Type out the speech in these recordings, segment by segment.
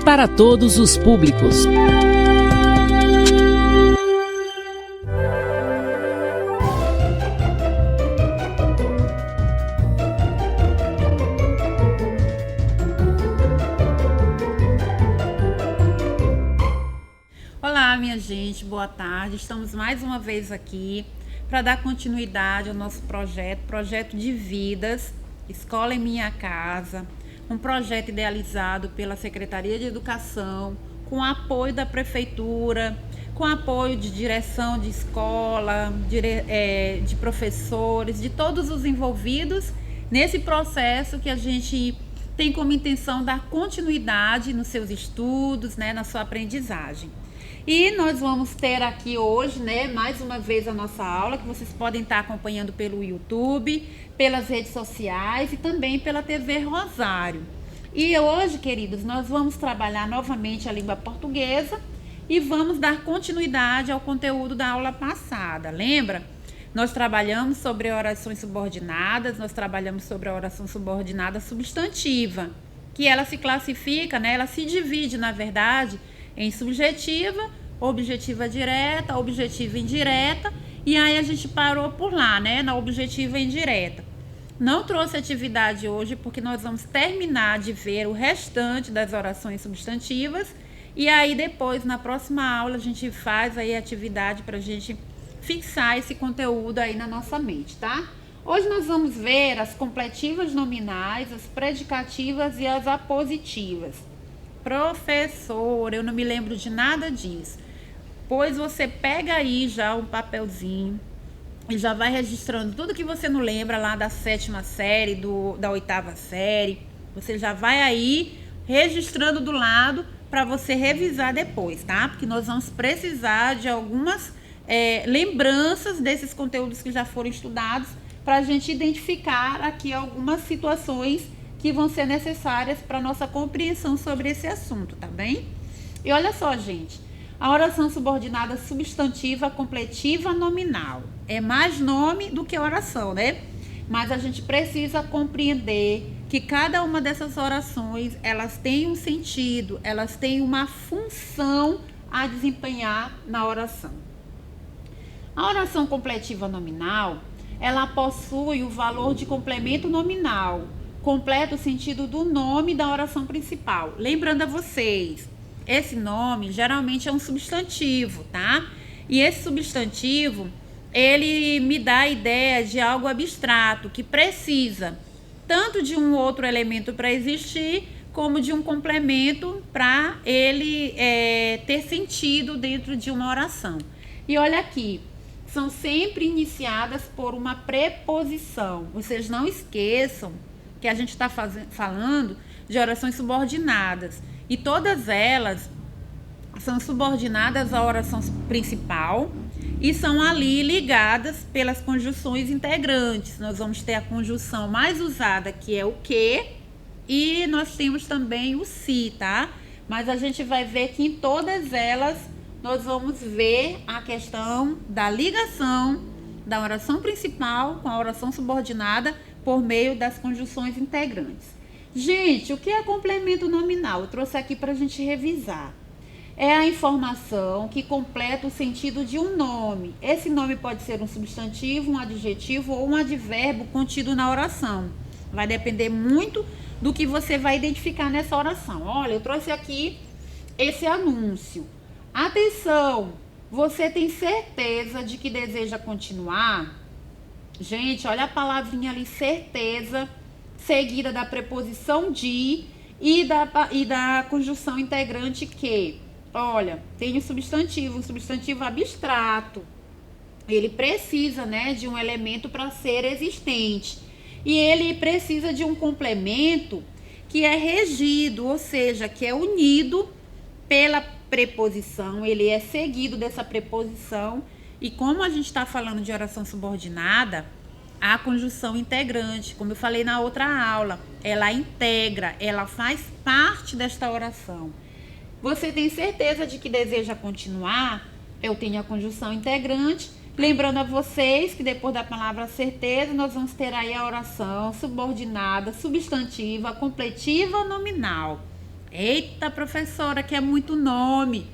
para todos os públicos. Olá, minha gente, boa tarde. Estamos mais uma vez aqui para dar continuidade ao nosso projeto de vidas, Escola em Minha Casa, um projeto idealizado pela Secretaria de Educação, com apoio da Prefeitura, com apoio de direção de escola, de professores, de todos os envolvidos nesse processo que a gente tem como intenção dar continuidade nos seus estudos, né, na sua aprendizagem. E nós vamos ter aqui hoje, né, mais uma vez a nossa aula, que vocês podem estar acompanhando pelo YouTube, pelas redes sociais e também pela TV Rosário. E hoje, queridos, nós vamos trabalhar novamente a língua portuguesa e vamos dar continuidade ao conteúdo da aula passada. Lembra? Nós trabalhamos sobre orações subordinadas, nós trabalhamos sobre a oração subordinada substantiva, que ela se classifica, né, ela se divide, na verdade, em subjetiva, objetiva direta, objetiva indireta, e aí a gente parou por lá, né, na objetiva indireta. Não trouxe atividade hoje porque nós vamos terminar de ver o restante das orações substantivas e aí depois, na próxima aula, a gente faz aí a atividade para a gente fixar esse conteúdo aí na nossa mente, tá? Hoje nós vamos ver as completivas nominais, as predicativas e as apositivas. Professor, eu não me lembro de nada disso. Pois você pega aí já um papelzinho e já vai registrando tudo que você não lembra lá da 7ª série, da 8ª série. Você já vai aí registrando do lado para você revisar depois, tá? Porque nós vamos precisar de algumas lembranças desses conteúdos que já foram estudados para a gente identificar aqui algumas situações que vão ser necessárias para nossa compreensão sobre esse assunto, tá bem? E olha só, gente, a oração subordinada substantiva, completiva, nominal. É mais nome do que oração, né? Mas a gente precisa compreender que cada uma dessas orações, elas têm um sentido, elas têm uma função a desempenhar na oração. A oração completiva nominal, ela possui o valor de complemento nominal, completa o sentido do nome da oração principal. Lembrando a vocês, esse nome geralmente é um substantivo, tá? E esse substantivo, ele me dá a ideia de algo abstrato, que precisa tanto de um outro elemento para existir, como de um complemento para ele ter sentido dentro de uma oração. E olha aqui, são sempre iniciadas por uma preposição. Vocês não esqueçam que a gente está falando de orações subordinadas. E todas elas são subordinadas à oração principal e são ali ligadas pelas conjunções integrantes. Nós vamos ter a conjunção mais usada, que é o que, e nós temos também o se, tá? Mas a gente vai ver que em todas elas nós vamos ver a questão da ligação da oração principal com a oração subordinada por meio das conjunções integrantes. Gente, o que é complemento nominal? Eu trouxe aqui para a gente revisar. É a informação que completa o sentido de um nome. Esse nome pode ser um substantivo, um adjetivo ou um advérbio contido na oração. Vai depender muito do que você vai identificar nessa oração. Olha, eu trouxe aqui esse anúncio. Atenção, você tem certeza de que deseja continuar? Gente, olha a palavrinha ali, certeza, seguida da preposição de e da conjunção integrante que. Olha, tem um substantivo abstrato. Ele precisa, né, de um elemento para ser existente. E ele precisa de um complemento que é regido, ou seja, que é unido pela preposição. Ele é seguido dessa preposição. E como a gente está falando de oração subordinada, a conjunção integrante, como eu falei na outra aula, ela integra, ela faz parte desta oração. Você tem certeza de que deseja continuar? Eu tenho a conjunção integrante. Lembrando a vocês que depois da palavra certeza, nós vamos ter aí a oração subordinada, substantiva, completiva, nominal. Eita, professora, que é muito nome.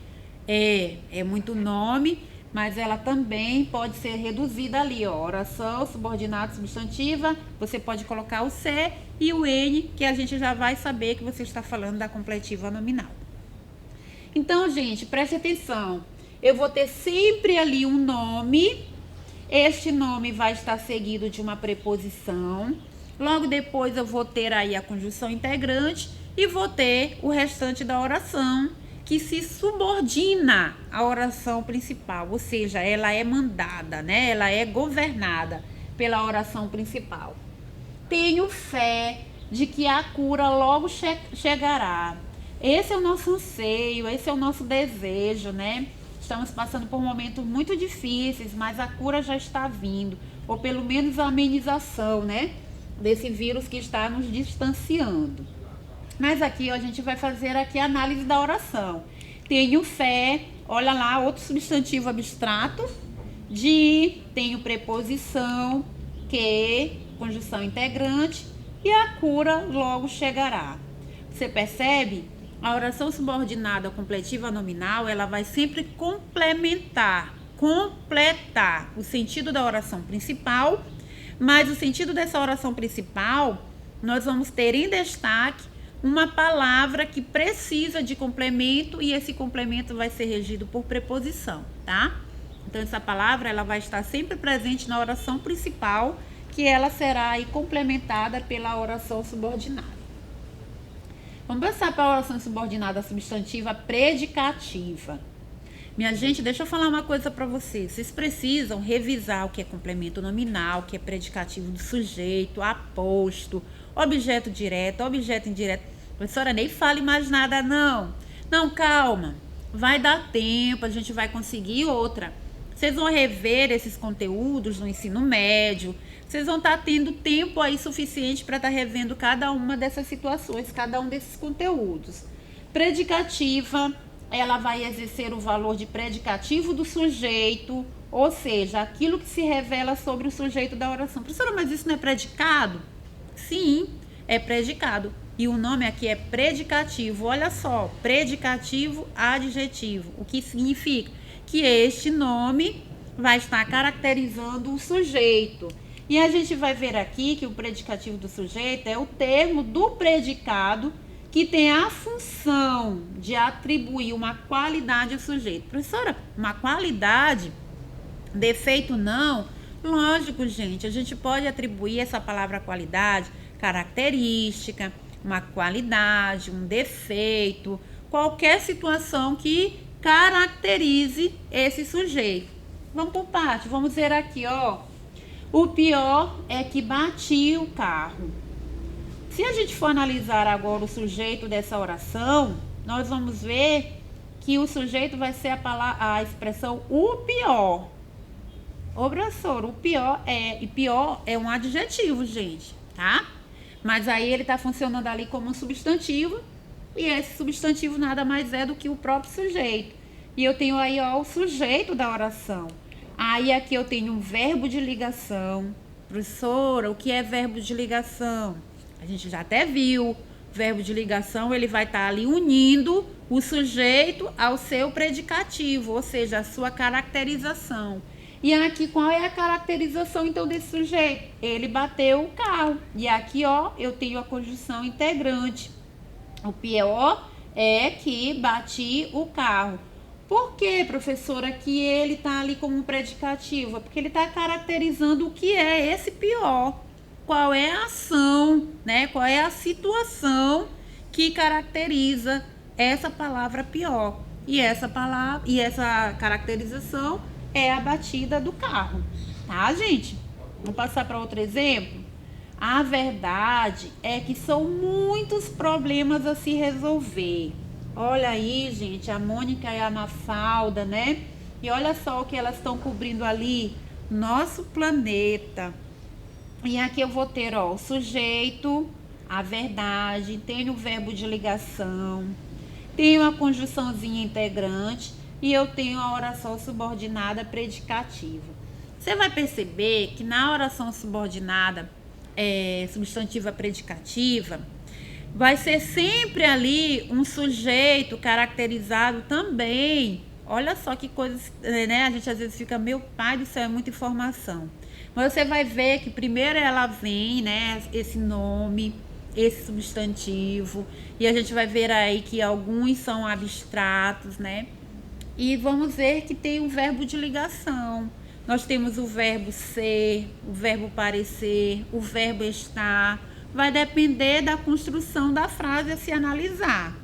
É muito nome, mas ela também pode ser reduzida ali, ó. Oração, subordinado, substantiva. Você pode colocar o C e o N, que a gente já vai saber que você está falando da completiva nominal. Então, gente, preste atenção. Eu vou ter sempre ali um nome. Este nome vai estar seguido de uma preposição. Logo depois eu vou ter aí a conjunção integrante e vou ter o restante da oração, que se subordina à oração principal, ou seja, ela é mandada, né? Ela é governada pela oração principal. Tenho fé de que a cura logo chegará. Esse é o nosso anseio, esse é o nosso desejo, né? Estamos passando por momentos muito difíceis, mas a cura já está vindo, ou pelo menos a amenização, né? Desse vírus que está nos distanciando. Mas aqui ó, a gente vai fazer aqui a análise da oração. Tenho fé, olha lá, outro substantivo abstrato, tenho preposição, que, conjunção integrante, e a cura logo chegará. Você percebe? A oração subordinada completiva nominal, ela vai sempre completar o sentido da oração principal, mas o sentido dessa oração principal, nós vamos ter em destaque uma palavra que precisa de complemento e esse complemento vai ser regido por preposição, tá? Então, essa palavra, ela vai estar sempre presente na oração principal, que ela será aí complementada pela oração subordinada. Vamos passar para a oração subordinada substantiva predicativa. Minha gente, deixa eu falar uma coisa para vocês. Vocês precisam revisar o que é complemento nominal, o que é predicativo do sujeito, aposto, objeto direto, objeto indireto. Professora, nem fale mais nada, não. Não, calma. Vai dar tempo, a gente vai conseguir outra. Vocês vão rever esses conteúdos no ensino médio. Vocês vão estar tendo tempo aí suficiente para estar revendo cada uma dessas situações, cada um desses conteúdos. Predicativa, ela vai exercer o valor de predicativo do sujeito, ou seja, aquilo que se revela sobre o sujeito da oração. Professora, mas isso não é predicado? Sim, é predicado. E o nome aqui é predicativo. Olha só, predicativo adjetivo. O que significa? Que este nome vai estar caracterizando o sujeito. E a gente vai ver aqui que o predicativo do sujeito é o termo do predicado que tem a função de atribuir uma qualidade ao sujeito. Professora, uma qualidade, defeito não? Lógico, gente, a gente pode atribuir essa palavra qualidade, característica, uma qualidade, um defeito, qualquer situação que caracterize esse sujeito. Vamos por parte, vamos ver aqui, ó. O pior é que bati o carro. Se a gente for analisar agora o sujeito dessa oração, nós vamos ver que o sujeito vai ser a expressão o pior. Ô, professor, o pior é um adjetivo, gente, tá? Mas aí ele tá funcionando ali como um substantivo, e esse substantivo nada mais é do que o próprio sujeito. E eu tenho aí, ó, o sujeito da oração. Aí aqui eu tenho um verbo de ligação. Professora, o que é verbo de ligação? A gente já até viu. Verbo de ligação, ele vai estar ali unindo o sujeito ao seu predicativo, ou seja, a sua caracterização. E aqui, qual é a caracterização, então, desse sujeito? Ele bateu o carro. E aqui, ó, eu tenho a conjunção integrante. O pior é que bati o carro. Por que, professora, que ele está ali como um predicativo? Porque ele está caracterizando o que é esse pior. Qual é a ação, né? Qual é a situação que caracteriza essa palavra pior. E essa caracterização é a batida do carro. Tá, gente? Vamos passar para outro exemplo? A verdade é que são muitos problemas a se resolver. Olha aí, gente, a Mônica e a Mafalda, né? E olha só o que elas estão cobrindo ali, nosso planeta. E aqui eu vou ter, ó, o sujeito, a verdade, tenho o verbo de ligação, tenho a conjunçãozinha integrante e eu tenho a oração subordinada predicativa. Você vai perceber que na oração subordinada substantiva predicativa, vai ser sempre ali um sujeito caracterizado também. Olha só que coisas, né? A gente às vezes fica, meu pai do céu, é muita informação. Mas você vai ver que primeiro ela vem, né? Esse nome, esse substantivo. E a gente vai ver aí que alguns são abstratos, né? E vamos ver que tem o verbo de ligação. Nós temos o verbo ser, o verbo parecer, o verbo estar. Vai depender da construção da frase a se analisar.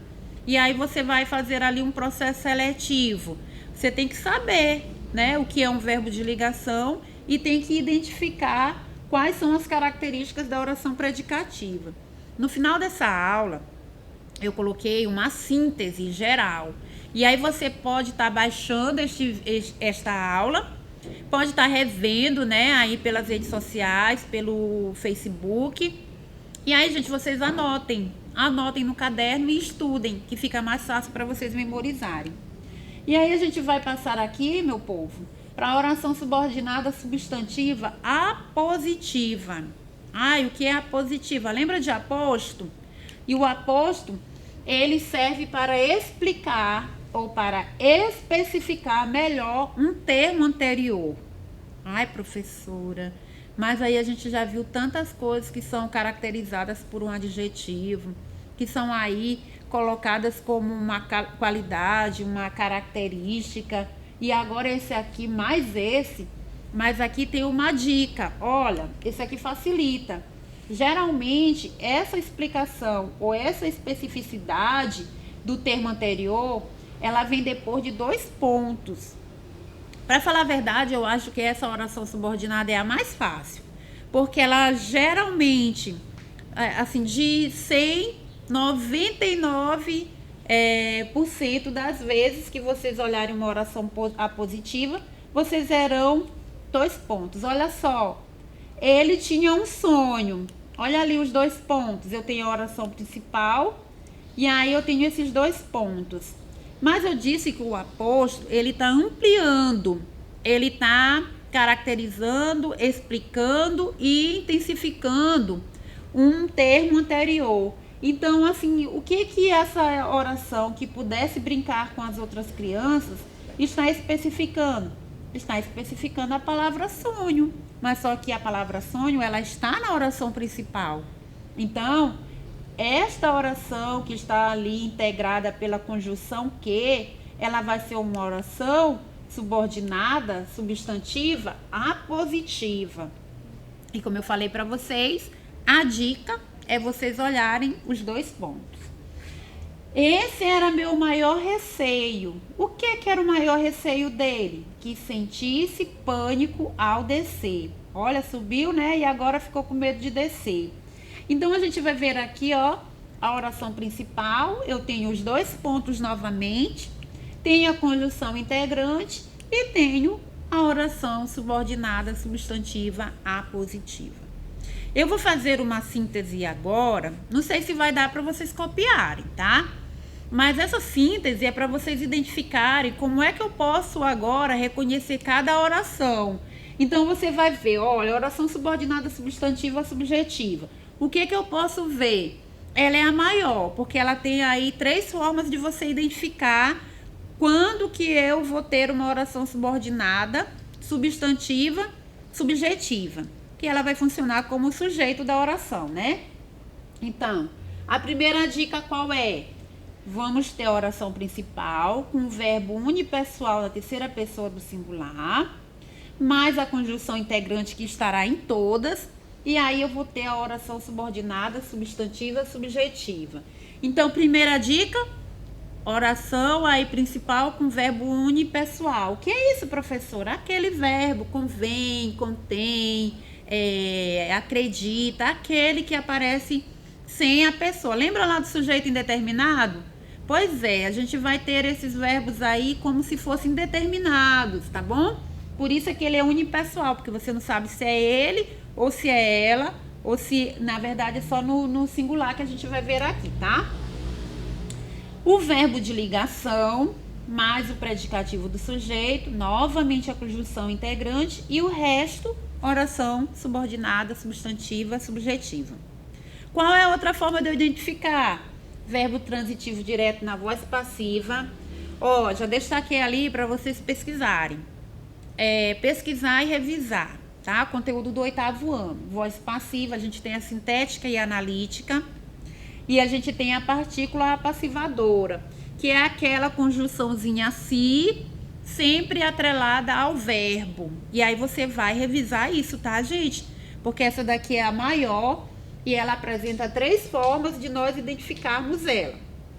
E aí você vai fazer ali um processo seletivo. Você tem que saber, né, o que é um verbo de ligação e tem que identificar quais são as características da oração predicativa. No final dessa aula, eu coloquei uma síntese geral. E aí você pode estar baixando esta aula, pode estar revendo, né, aí pelas redes sociais, pelo Facebook. E aí, gente, vocês anotem no caderno e estudem, que fica mais fácil para vocês memorizarem. E aí a gente vai passar aqui, meu povo, para a oração subordinada substantiva apositiva. O que é apositiva? Lembra de aposto? E o aposto, ele serve para explicar ou para especificar melhor um termo anterior. Professora, mas aí a gente já viu tantas coisas que são caracterizadas por um adjetivo, que são aí colocadas como uma qualidade, uma característica. E agora esse aqui, mas aqui tem uma dica. Olha, esse aqui facilita. Geralmente, essa explicação ou essa especificidade do termo anterior, ela vem depois de 2 pontos. Para falar a verdade, eu acho que essa oração subordinada é a mais fácil, porque ela geralmente, assim, de 100, 99% das vezes que vocês olharem uma oração apositiva, vocês verão 2 pontos. Olha só, ele tinha um sonho. Olha ali os 2 pontos. Eu tenho a oração principal e aí eu tenho esses 2 pontos. Mas eu disse que o aposto, ele está ampliando, ele está caracterizando, explicando e intensificando um termo anterior. Então, assim, o que essa oração que pudesse brincar com as outras crianças está especificando? Está especificando a palavra sonho, mas só que a palavra sonho, ela está na oração principal. Então, esta oração que está ali integrada pela conjunção que, ela vai ser uma oração subordinada, substantiva, apositiva. E como eu falei para vocês, a dica é vocês olharem os 2 pontos. Esse era meu maior receio. O que era o maior receio dele? Que sentisse pânico ao descer. Olha, subiu, né? E agora ficou com medo de descer. Então, a gente vai ver aqui, ó, a oração principal. Eu tenho os 2 pontos novamente. Tenho a conjunção integrante e tenho a oração subordinada substantiva apositiva. Eu vou fazer uma síntese agora. Não sei se vai dar para vocês copiarem, tá? Mas essa síntese é para vocês identificarem como é que eu posso agora reconhecer cada oração. Então, você vai ver, olha, oração subordinada substantiva subjetiva. O que eu posso ver? Ela é a maior, porque ela tem aí 3 formas de você identificar quando que eu vou ter uma oração subordinada, substantiva, subjetiva, que ela vai funcionar como o sujeito da oração, né? Então, a primeira dica qual é? Vamos ter a oração principal com o verbo unipessoal na terceira pessoa do singular, mais a conjunção integrante que estará em todas. E aí eu vou ter a oração subordinada, substantiva, subjetiva. Então, primeira dica, oração aí principal com verbo unipessoal. O que é isso, professora? Aquele verbo convém, contém, acredita, aquele que aparece sem a pessoa. Lembra lá do sujeito indeterminado? Pois é, a gente vai ter esses verbos aí como se fossem determinados, tá bom? Por isso é que ele é unipessoal, porque você não sabe se é ele ou se é ela, ou se, na verdade, é só no singular que a gente vai ver aqui, tá? O verbo de ligação, mais o predicativo do sujeito, novamente a conjunção integrante e o resto, oração subordinada, substantiva, subjetiva. Qual é a outra forma de eu identificar? Verbo transitivo direto na voz passiva. Ó, já destaquei ali para vocês pesquisarem. Pesquisar e revisar, tá? Conteúdo do 8º ano. Voz passiva, a gente tem a sintética e a analítica. E a gente tem a partícula passivadora, que é aquela conjunçãozinha si, sempre atrelada ao verbo. E aí você vai revisar isso, tá, gente? Porque essa daqui é a maior e ela apresenta 3 formas de nós identificarmos ela.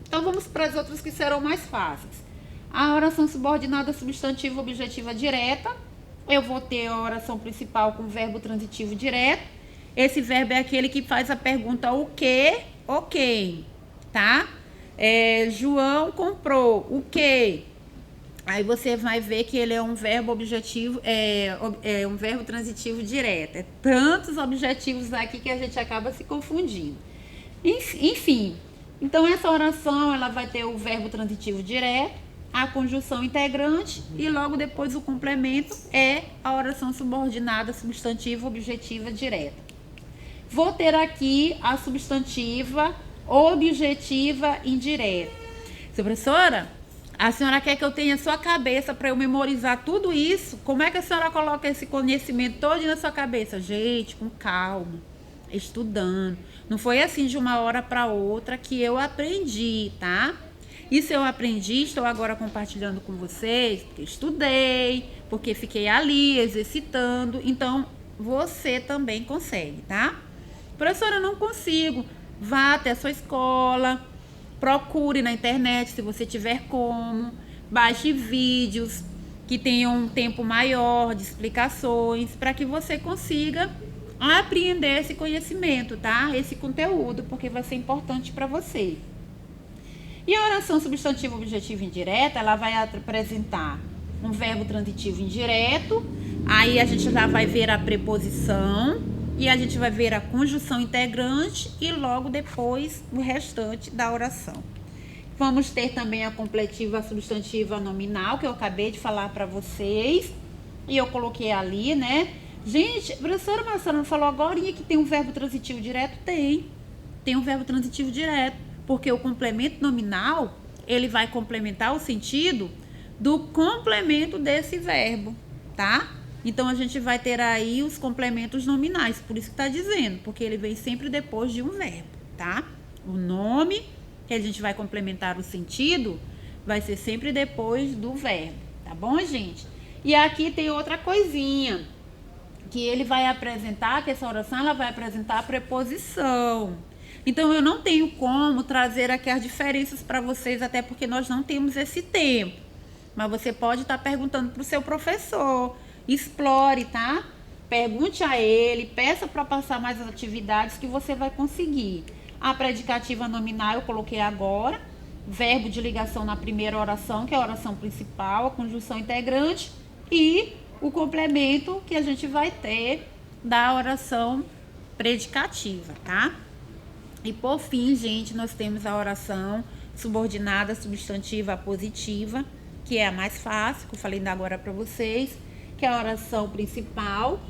Então vamos para as outras que serão mais fáceis. A oração subordinada substantiva objetiva direta. Eu vou ter a oração principal com verbo transitivo direto. Esse verbo é aquele que faz a pergunta o que, ok, tá? João comprou o que? Aí você vai ver que ele é um verbo objetivo, um verbo transitivo direto. É tantos objetivos aqui que a gente acaba se confundindo. Enfim, então essa oração ela vai ter o verbo transitivo direto, a conjunção integrante e logo depois o complemento é a oração subordinada substantiva objetiva direta. Vou ter aqui a substantiva objetiva indireta. Professora, a senhora quer que eu tenha sua cabeça para eu memorizar tudo isso? Como é que a senhora coloca esse conhecimento todo na sua cabeça? Gente, com calma, estudando. Não foi assim de uma hora para outra que eu aprendi, tá? Isso eu aprendi, estou agora compartilhando com vocês, porque estudei, porque fiquei ali exercitando. Então, você também consegue, tá? Professora, não consigo. Vá até a sua escola, procure na internet, se você tiver como, baixe vídeos que tenham um tempo maior de explicações, para que você consiga apreender esse conhecimento, tá? Esse conteúdo, porque vai ser importante para você. E a oração substantiva objetiva indireta, ela vai apresentar um verbo transitivo indireto, aí a gente já vai ver a preposição e a gente vai ver a conjunção integrante e logo depois o restante da oração. Vamos ter também a completiva substantiva nominal, que eu acabei de falar para vocês, e eu coloquei ali, né? Gente, professora Marcela não falou agora que tem um verbo transitivo direto? Tem um verbo transitivo direto. Porque o complemento nominal, ele vai complementar o sentido do complemento desse verbo, tá? Então, a gente vai ter aí os complementos nominais, por isso que está dizendo, porque ele vem sempre depois de um verbo, tá? O nome, que a gente vai complementar o sentido, vai ser sempre depois do verbo, tá bom, gente? E aqui tem outra coisinha, que ele vai apresentar, que essa oração, ela vai apresentar a preposição. Então, eu não tenho como trazer aqui as diferenças para vocês, até porque nós não temos esse tempo. Mas você pode estar perguntando para o seu professor. Explore, tá? Pergunte a ele, peça para passar mais as atividades que você vai conseguir. A predicativa nominal eu coloquei agora. Verbo de ligação na primeira oração, que é a oração principal, a conjunção integrante. E o complemento que a gente vai ter da oração predicativa, tá? E por fim, gente, nós temos a oração subordinada substantiva positiva, que é a mais fácil, que eu falei ainda agora para vocês, que é a oração principal.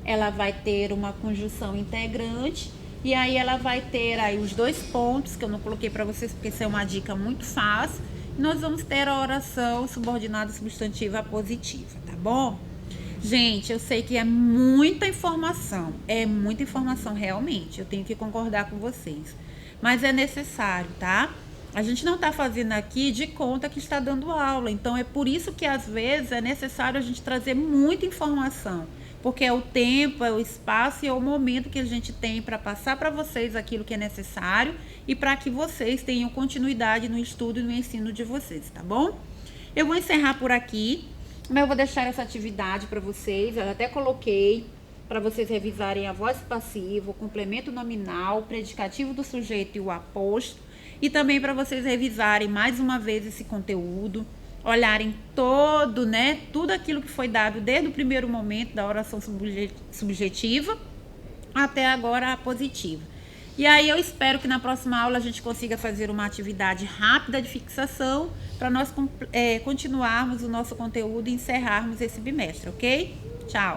Ela vai ter uma conjunção integrante e aí ela vai ter aí os 2 pontos, que eu não coloquei para vocês porque isso é uma dica muito fácil. Nós vamos ter a oração subordinada substantiva positiva, tá bom? Gente, eu sei que é muita informação realmente, eu tenho que concordar com vocês, mas é necessário, tá? A gente não está fazendo aqui de conta que está dando aula, então é por isso que às vezes é necessário a gente trazer muita informação, porque é o tempo, é o espaço e é o momento que a gente tem para passar para vocês aquilo que é necessário e para que vocês tenham continuidade no estudo e no ensino de vocês, tá bom? Eu vou encerrar por aqui. Mas eu vou deixar essa atividade para vocês, eu até coloquei para vocês revisarem a voz passiva, o complemento nominal, o predicativo do sujeito e o aposto, e também para vocês revisarem mais uma vez esse conteúdo, olharem todo, né, tudo aquilo que foi dado desde o primeiro momento da oração subjetiva até agora a positiva. E aí eu espero que na próxima aula a gente consiga fazer uma atividade rápida de fixação para nós continuarmos o nosso conteúdo e encerrarmos esse bimestre, ok? Tchau!